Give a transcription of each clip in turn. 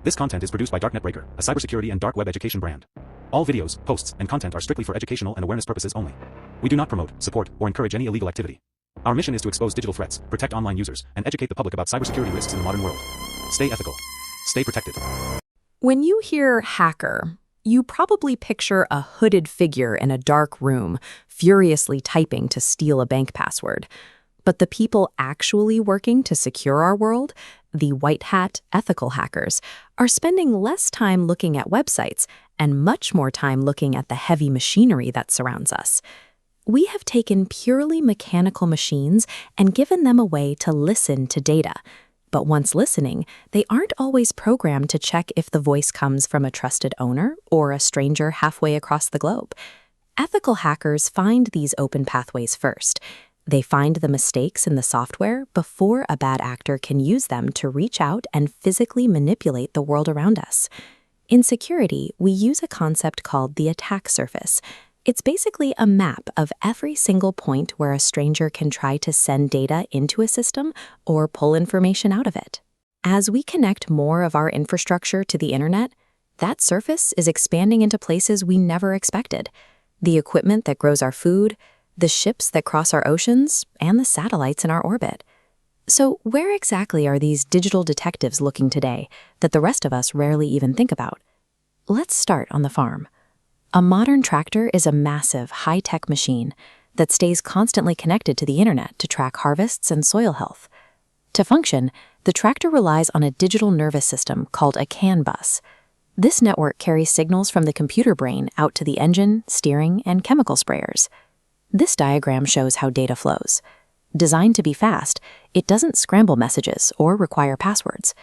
This content is produced by Darknet Breaker, a cybersecurity and dark web education brand. All videos, posts, and content are strictly for educational and awareness purposes only. We do not promote, support, or encourage any illegal activity. Our mission is to expose digital threats, protect online users, and educate the public about cybersecurity risks in the modern world. Stay ethical. Stay protected. When you hear hacker, you probably picture a hooded figure in a dark room, furiously typing to steal a bank password. But the people actually working to secure our world, the white hat ethical hackers, are spending less time looking at websites and much more time looking at the heavy machinery that surrounds us. We have taken purely mechanical machines and given them a way to listen to data. But once listening, they aren't always programmed to check if the voice comes from a trusted owner or a stranger halfway across the globe. Ethical hackers find these open pathways first. They find the mistakes in the software before a bad actor can use them to reach out and physically manipulate the world around us. In security, we use a concept called the attack surface. It's basically a map of every single point where a stranger can try to send data into a system or pull information out of it. As we connect more of our infrastructure to the internet, that surface is expanding into places we never expected. The equipment that grows our food, the ships that cross our oceans, and the satellites in our orbit. So where exactly are these digital detectives looking today that the rest of us rarely even think about? Let's start on the farm. A modern tractor is a massive, high-tech machine that stays constantly connected to the internet to track harvests and soil health. To function, the tractor relies on a digital nervous system called a CAN bus. This network carries signals from the computer brain out to the engine, steering, and chemical sprayers. This diagram shows how data flows. Designed to be fast, it doesn't scramble messages or require passwords.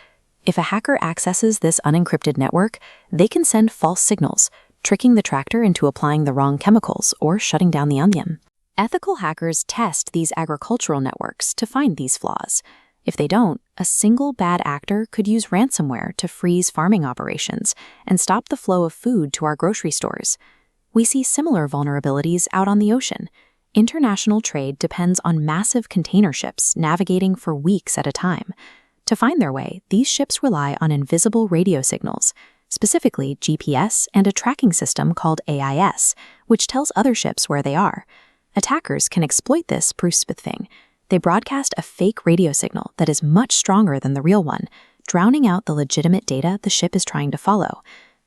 If a hacker accesses this unencrypted network, they can send false signals, tricking the tractor into applying the wrong chemicals or shutting down the onion. Ethical hackers test these agricultural networks to find these flaws. If they don't, a single bad actor could use ransomware to freeze farming operations and stop the flow of food to our grocery stores. We see similar vulnerabilities out on the ocean. International trade depends on massive container ships navigating for weeks at a time. To find their way, these ships rely on invisible radio signals, specifically GPS and a tracking system called AIS, which tells other ships where they are. Attackers can exploit this thing. They broadcast a fake radio signal that is much stronger than the real one, drowning out the legitimate data the ship is trying to follow.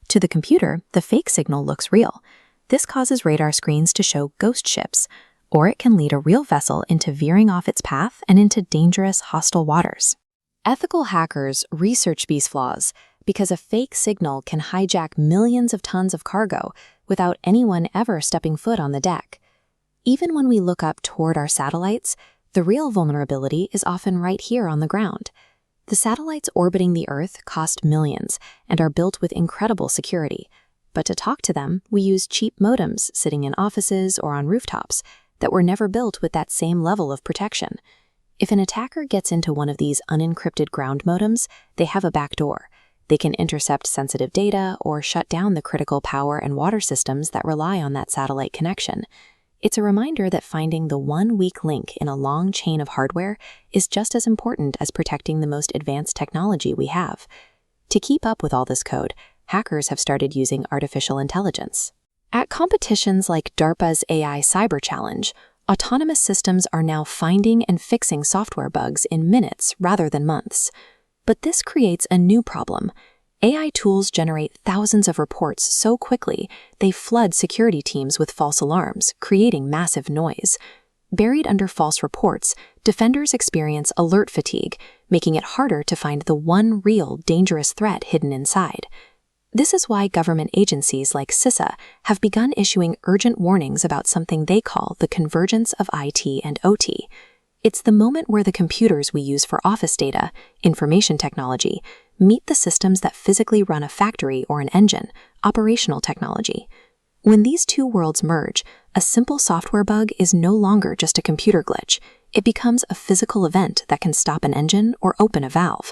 To the computer, the fake signal looks real. This causes radar screens to show ghost ships, or it can lead a real vessel into veering off its path and into dangerous, hostile waters. Ethical hackers research these flaws because a fake signal can hijack millions of tons of cargo without anyone ever stepping foot on the deck. Even when we look up toward our satellites, the real vulnerability is often right here on the ground. The satellites orbiting the Earth cost millions and are built with incredible security. But to talk to them, we use cheap modems sitting in offices or on rooftops that were never built with that same level of protection. If an attacker gets into one of these unencrypted ground modems, they have a backdoor. They can intercept sensitive data or shut down the critical power and water systems that rely on that satellite connection. It's a reminder that finding the one weak link in a long chain of hardware is just as important as protecting the most advanced technology we have. To keep up with all this code, hackers have started using artificial intelligence. At competitions like DARPA's AI Cyber Challenge, autonomous systems are now finding and fixing software bugs in minutes rather than months. But this creates a new problem. AI tools generate thousands of reports so quickly, they flood security teams with false alarms, creating massive noise. Buried under false reports, defenders experience alert fatigue, making it harder to find the one real dangerous threat hidden inside. This is why government agencies like CISA have begun issuing urgent warnings about something they call the convergence of IT and OT. It's the moment where the computers we use for office data, information technology, meet the systems that physically run a factory or an engine, operational technology. When these two worlds merge, a simple software bug is no longer just a computer glitch. It becomes a physical event that can stop an engine or open a valve.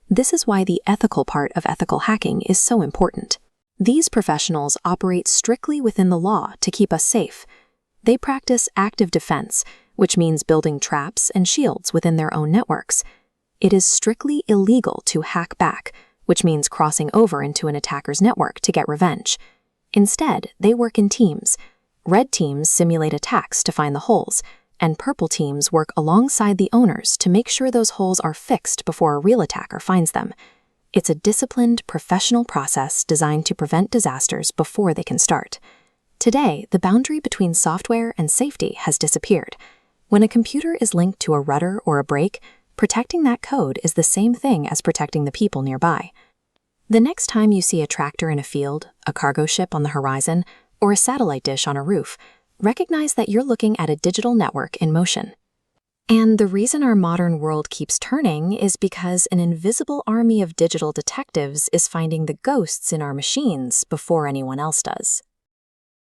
This is why the ethical part of ethical hacking is so important. These professionals operate strictly within the law to keep us safe. They practice active defense, which means building traps and shields within their own networks. It is strictly illegal to hack back, which means crossing over into an attacker's network to get revenge. Instead, they work in teams. Red teams simulate attacks to find the holes, and purple teams work alongside the owners to make sure those holes are fixed before a real attacker finds them. It's a disciplined, professional process designed to prevent disasters before they can start. Today, the boundary between software and safety has disappeared. When a computer is linked to a rudder or a brake, protecting that code is the same thing as protecting the people nearby. The next time you see a tractor in a field, a cargo ship on the horizon, or a satellite dish on a roof, recognize that you're looking at a digital network in motion. And the reason our modern world keeps turning is because an invisible army of digital detectives is finding the ghosts in our machines before anyone else does.